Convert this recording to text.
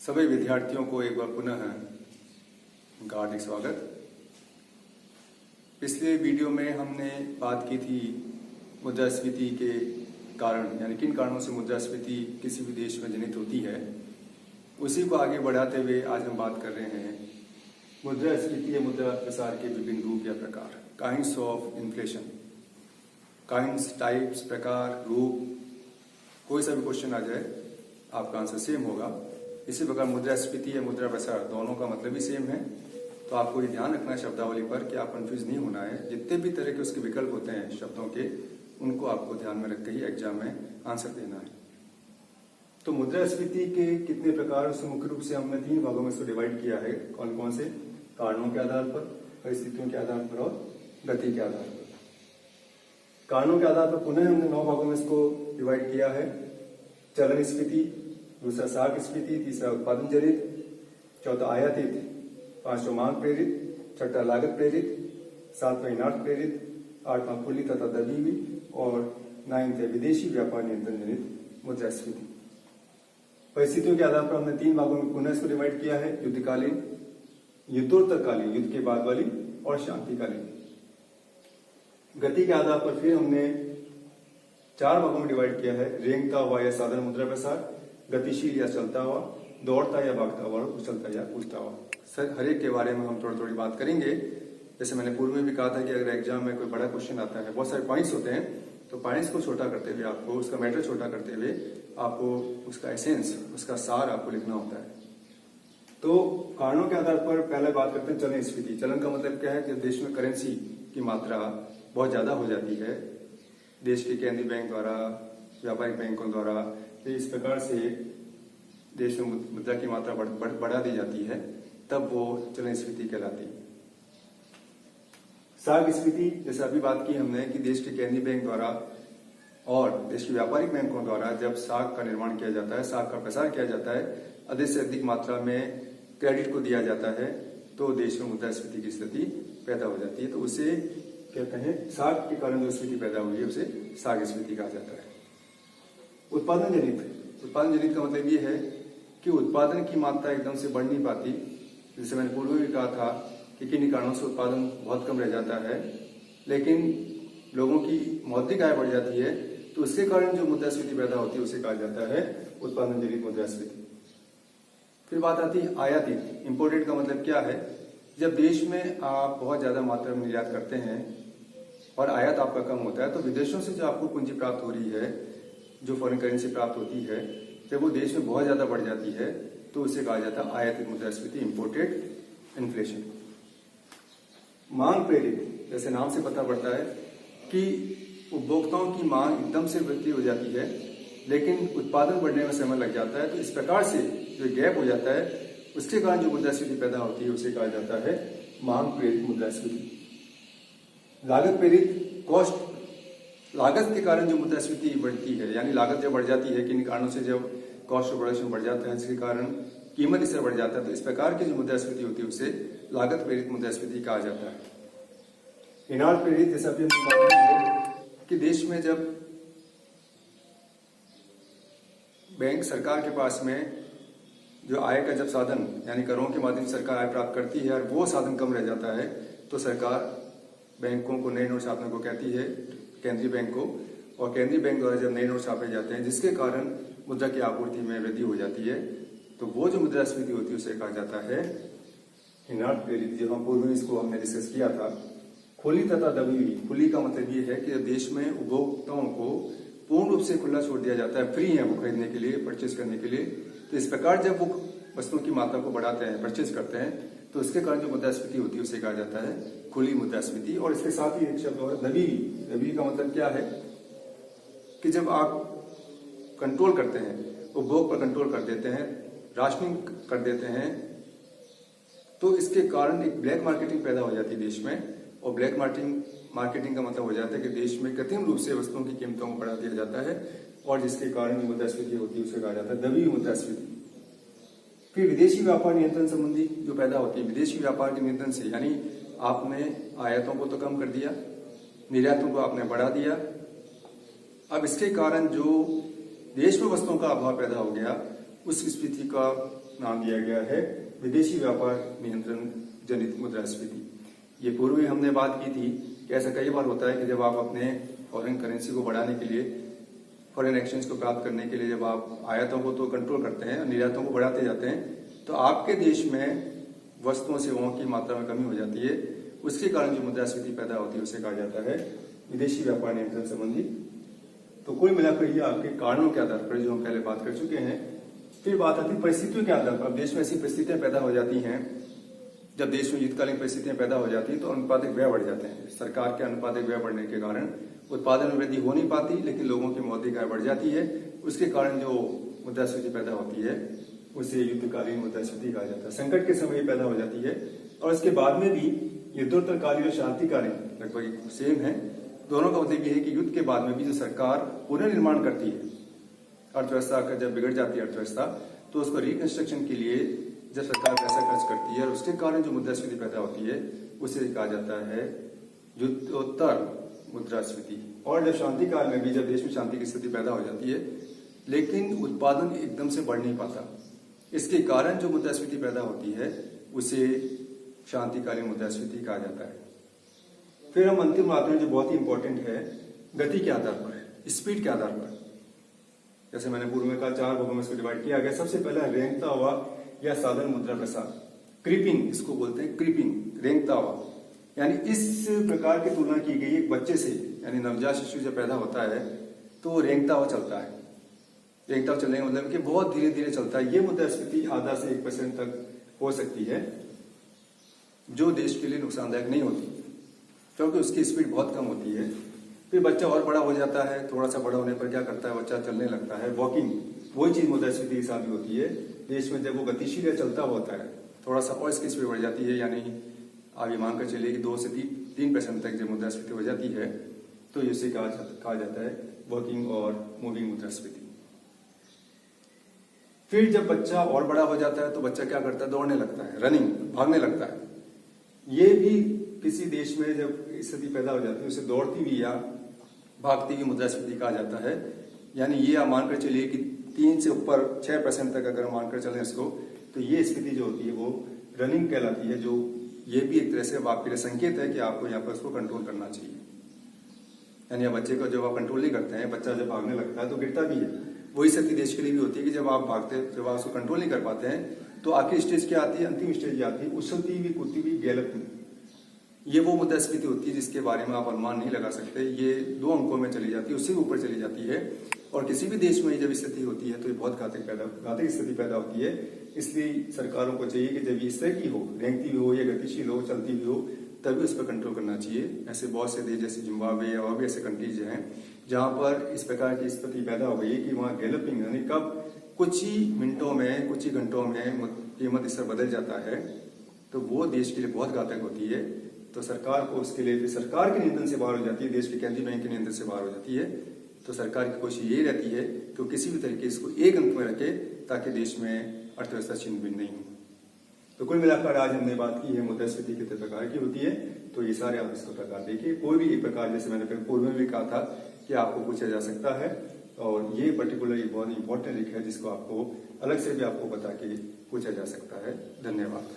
सभी विद्यार्थियों को एक बार पुनः हार्दिक स्वागत। पिछले वीडियो में हमने बात की थी मुद्रास्फीति के कारण, यानी किन कारणों से मुद्रास्फीति किसी भी देश में जनित होती है। उसी को आगे बढ़ाते हुए आज हम बात कर रहे हैं मुद्रास्फीति या मुद्रा प्रसार के विभिन्न रूप या प्रकार, kinds of inflation. Kinds, types, प्रकार, रूप, कोई सा भी क्वेश्चन आ जाए आपका आंसर सेम होगा। इसी प्रकार मुद्रास्फीति या मुद्रा प्रसार दोनों का मतलब भी सेम है। तो आपको ये ध्यान रखना है शब्दावली पर कि आप कंफ्यूज नहीं होना है। जितने भी तरह के उसके विकल्प होते हैं शब्दों के, उनको आपको ध्यान में रख के ही एग्जाम में आंसर देना है। तो मुद्रास्फीति के कितने प्रकार, उसको मुख्य रूप से हमने 3 भागों में इसको डिवाइड किया है। कौन कौन से? कारणों के आधार पर, परिस्थितियों के आधार पर और गति के आधार पर। कारणों के आधार पर पुनः हमने 9 भागों में इसको डिवाइड किया है। चलन स्फीति, दूसरा साख स्फीति, तीसरा उत्पादन जनित, चौथा आयातित, पांचवा मांग प्रेरित, छठा लागत प्रेरित, सातवां इनार्थ प्रेरित, आठवां खुली तथा दबी हुई और 9th है विदेशी व्यापार नियंत्रण जनित मुद्रास्फीति। परिस्थितियों के आधार पर हमने 3 भागों में पुनः इसको डिवाइड किया है। युद्धकालीन, युद्धोत्तरकालीन, युद्ध के बाद वाली और शांतिकालीन। गति के आधार पर फिर हमने 4 भागों में डिवाइड किया है। रेंगता हुआ या साधारण मुद्रा प्रसार, गतिशील या चलता हुआ, दौड़ता या भागता हुआ, उछलता या कूदता हुआ। सर हर एक के बारे में हम थोड़ी थोड़ी बात करेंगे। जैसे मैंने पूर्व में भी कहा था कि अगर एग्जाम में कोई बड़ा क्वेश्चन आता है, बहुत सारे पॉइंट्स होते हैं, तो पॉइंट्स को छोटा करते हुए आपको, उसका मैटर छोटा करते हुए आपको उसका एसेंस, उसका सार आपको लिखना होता है। तो कारणों के आधार पर पहले बात करते हैं चलन स्फीति। चलन का मतलब क्या है? जब देश में करेंसी की मात्रा बहुत ज्यादा हो जाती है, देश के केंद्रीय बैंक द्वारा, व्यापारिक बैंकों द्वारा, तो इस प्रकार से देश में मुद्रा की मात्रा बढ़ा दी जाती है, तब वो चलन स्फीति कहलाती है। साख स्फीति, जैसे अभी बात की हमने कि देश के केंद्रीय बैंक द्वारा और देश के व्यापारिक बैंकों द्वारा जब साख का निर्माण किया जाता है, साख का प्रसार किया जाता है, अधिक से अधिक मात्रा में क्रेडिट को दिया जाता है, तो देश में मुद्रास्फीति की स्थिति पैदा हो जाती है। तो उसे कहते हैं, साख के कारण जो स्फीति पैदा हुई है उसे साख स्फीति कहा जाता है। उत्पादन जनित, उत्पादन जनित का मतलब ये है कि उत्पादन की मात्रा एकदम से बढ़ नहीं पाती। जैसे मैंने पूर्व में भी कहा था कि किन कारणों से उत्पादन बहुत कम रह जाता है, लेकिन लोगों की मौद्रिक आय बढ़ जाती है, तो उसके कारण जो मुद्रास्फीति पैदा होती है उसे कहा जाता है उत्पादन जनित मुद्रास्फीति। फिर बात आती है आयातित। इंपोर्टेड का मतलब क्या है? जब देश में आप बहुत ज्यादा मात्रा में निर्यात करते हैं और आयात आपका कम होता है, तो विदेशों से जो आपको पूंजी प्राप्त हो रही है, जो फॉरेन करेंसी प्राप्त होती है, जब वो देश में बहुत ज्यादा बढ़ जाती है, तो उसे कहा जाता है आयातित मुद्रास्फीति, इंपोर्टेड इन्फ्लेशन। मांग प्रेरित, जैसे नाम से पता पड़ता है कि उपभोक्ताओं की मांग एकदम से वृद्धि हो जाती है, लेकिन उत्पादन बढ़ने में समय लग जाता है, तो इस प्रकार से जो गैप हो जाता है, उसके कारण जो मुद्रास्फीति पैदा होती है उसे कहा जाता है मांग प्रेरित मुद्रास्फीति। लागत प्रेरित, कॉस्ट, लागत के कारण जो मुद्रास्फीति बढ़ती है, यानी लागत जब बढ़ जाती है, किन कारणों से जब कॉस्ट ऑफ प्रोडक्शन बढ़ जाता है, जिसके कारण कीमत स्तर बढ़ जाता है, तो इस प्रकार की जो मुद्रास्फीति होती है उसे लागत प्रेरित मुद्रास्फीति कहा जाता है। इनार्थ प्रेरित, जैसा भी हमने बात की है कि देश में जब बैंक, सरकार के पास में जो आय का जब साधन, यानी करों के माध्यम से सरकार आय प्राप्त करती है और वो साधन कम रह जाता है, तो सरकार बैंकों को नए नोट छापने को कहती है, केंद्रीय बैंक को, और केंद्रीय बैंक द्वारा जब नए नोट छापे जाते हैं, जिसके कारण मुद्रा की आपूर्ति में वृद्धि हो जाती है, तो वो जो मुद्रास्फीति होती है उसे कहा जाता है इनार्थ प्रेरित। जब हम पूर्व में इसको हमने डिस्कस किया था। खुली तथा दबी हुई, खुली का मतलब ये है कि जब देश में उपभोक्ताओं को पूर्ण रूप से खुला छोड़ दिया जाता है, फ्री है वो खरीदने के लिए, परचेज करने के लिए, तो इस प्रकार जब वो वस्तुओं की मात्रा को बढ़ाते हैं, परचेज करते हैं, तो उसके कारण जो मुद्रास्फीति होती है उसे कहा जाता है खुली मुद्रास्फीति। और इसके साथ ही एक शब्द और दबी। दबी का मतलब क्या है कि जब आप कंट्रोल करते हैं, उपभोग पर कंट्रोल कर देते हैं, राशनिंग कर देते हैं, तो इसके कारण एक ब्लैक मार्केटिंग पैदा हो जाती है देश में। और ब्लैक मार्केटिंग का मतलब हो जाता है कि देश में कृत्रिम रूप से वस्तुओं की कीमतों को बढ़ा दिया जाता है, और जिसके कारण मुद्रास्फीति होती है उसे कहा जाता है दबी मुद्रास्फीति। फिर विदेशी व्यापार नियंत्रण संबंधी जो पैदा होती है, विदेशी व्यापार के नियंत्रण से, यानी आपने आयातों को तो कम कर दिया, निर्यातों को आपने बढ़ा दिया, अब इसके कारण जो देश में वस्तुओं का अभाव पैदा हो गया, उस स्फीति का नाम दिया गया है विदेशी व्यापार नियंत्रण जनित मुद्रास्फीति। ये पूर्व में हमने बात की थी कि ऐसा कई बार होता है कि जब आप अपने फॉरेन करेंसी को बढ़ाने के लिए, फॉरेन एक्सचेंज को प्राप्त करने के लिए जब आप आयातों को तो कंट्रोल करते हैं और निर्यातों को बढ़ाते जाते हैं, तो आपके देश में वस्तुओं सेवाओं की मात्रा में कमी हो जाती है। उसके कारण जो मुद्रास्फीति पैदा होती है उसे कहा जाता है विदेशी व्यापार नियंत्रण संबंधी। तो कुल मिलाकर ये आपके कारणों के आधार पर जो हम पहले बात कर चुके हैं। फिर बात आती है परिस्थितियों के आधार पर। देश में ऐसी परिस्थितियां पैदा हो जाती हैं, जब देश में युद्धकालीन परिस्थितियां पैदा हो जाती हैं तो अनुपातिक व्यय बढ़ जाते हैं। सरकार के अनुपातिक व्यय बढ़ने के कारण उत्पादन में वृद्धि हो नहीं पाती, लेकिन लोगों की मौद्रिक आय बढ़ जाती है। उसके कारण जो मुद्रास्फीति पैदा होती है उसे युद्धकालीन मुद्रास्फीति कहा जाता है। संकट के समय पैदा हो जाती है और इसके बाद में भी युद्धोत्तरकालीन और शांतिकालीन लगभग सेम है। दोनों का मतलब यह है कि युद्ध के बाद में भी जो सरकार पुनर्निर्माण करती है, अर्थव्यवस्था का जब बिगड़ जाती है अर्थव्यवस्था, तो उसको रिकंस्ट्रक्शन के लिए जब सरकार पैसा खर्च करती है और उसके कारण जो मुद्रास्फीति पैदा होती है उसे कहा जाता है युद्धोत्तर मुद्रास्फीति। और जब शांति काल में भी, जब देश में शांति की स्थिति पैदा हो जाती है लेकिन उत्पादन एकदम से बढ़ नहीं पाता, इसके कारण जो मुद्रास्फीति पैदा होती है उसे शांतिकालीन मुद्रास्फीति कहा जाता है। फिर हम अंतिम बात में जो बहुत ही इंपॉर्टेंट है, गति के आधार पर, स्पीड के आधार पर। जैसे मैंने पूर्व में कहा 4 भागों में इसको डिवाइड किया गया। सबसे पहला रेंगता हुआ या साधारण मुद्रा प्रसार, क्रीपिंग इसको बोलते हैं, क्रीपिंग, रेंगता हुआ। यानी इस प्रकार की तुलना की गई एक बच्चे से, यानी नवजात शिशु जब पैदा होता है तो वो रेंगता हुआ चलता है। रेंगता हुआ चलने का मतलब कि बहुत धीरे धीरे चलता है। ये मुद्रास्फीति आधा से 1% तक हो सकती है, जो देश के लिए नुकसानदायक नहीं होती क्योंकि उसकी स्पीड बहुत कम होती है। फिर बच्चा और बड़ा हो जाता है, थोड़ा सा बड़ा होने पर क्या करता है, बच्चा चलने लगता है, वॉकिंग, वही चीज मुद्रास्फीति के साथ भी होती है। देश में जब वो गतिशील या चलता होता है, थोड़ा सा और इसकी स्पीड बढ़ जाती है, यानी आप ये मानकर चलिए कि 2 से 3% तक जब मुद्रास्फीति हो जाती है तो इसे कहा जाता है वॉकिंग और मूविंग मुद्रास्फीति। फिर जब बच्चा और बड़ा हो जाता है तो बच्चा क्या करता है, दौड़ने लगता है, रनिंग, भागने लगता है। ये भी किसी देश में जब स्थिति पैदा हो जाती है उसे दौड़ती हुई या भागती हुई मुद्रास्फीति कहा जाता है। यानी ये आप मानकर चलिए कि 3 से ऊपर 6% तक अगर हम मानकर चलें इसको, तो ये स्थिति जो होती है वो रनिंग कहलाती है। जो ये भी एक तरह से आपके लिए संकेत है कि आपको यहाँ पर उसको कंट्रोल करना चाहिए। यानी बच्चे को जब आप कंट्रोल नहीं करते हैं, बच्चा जब भागने लगता है तो गिरता भी है। वही स्थिति देश के लिए भी होती है कि जब आप भागते, जब आप उसको कंट्रोल नहीं कर पाते हैं तो आखिरी स्टेज क्या आती है, अंतिम स्टेज आती है उछलती हुई, कूदती हुई, गैलपिंग। ये वो मुद्रास्फीति होती है जिसके बारे में आप अनुमान नहीं लगा सकते। ये 2 अंकों में चली जाती है, उससे भी ऊपर चली जाती है। और किसी भी देश में जब स्थिति होती है तो ये बहुत घातक स्थिति पैदा होती है। इसलिए सरकारों को चाहिए कि जब इस तरह की हो, रेंगती हुई हो या गतिशील हो, चलती हुई हो, तभी उस पर कंट्रोल करना चाहिए। ऐसे बहुत से देश जैसे जिम्बाब्वे या और भी ऐसे कंट्रीज हैं जहां पर इस प्रकार की स्थिति पैदा हो गई कि वहां गैलपिंग, यानी कब कुछ ही मिनटों में, कुछ ही घंटों में कीमत स्तर बदल जाता है, तो वो देश के लिए बहुत घातक होती है। तो सरकार को उसके लिए, फिर सरकार के नियंत्रण से बाहर हो जाती है, देश के केंद्रीय बैंक के नियंत्रण से बाहर हो जाती है। तो सरकार की कोशिश यही रहती है कि वो किसी भी तरीके इसको एक अंक में रखे ताकि देश में अर्थव्यवस्था छिन्न भिन्न नहीं हो। तो कुल मिलाकर आज हमने बात की है मुद्रास्फीति कितने प्रकार की होती है। तो ये सारे आप इसको प्रकार देखिए। कोई भी एक प्रकार, जैसे मैंने पूर्व में भी कहा था कि आपको पूछा जा सकता है, और ये पर्टिकुलर बहुत इंपॉर्टेंट है जिसको आपको अलग से भी आपको बता के पूछा जा सकता है। धन्यवाद।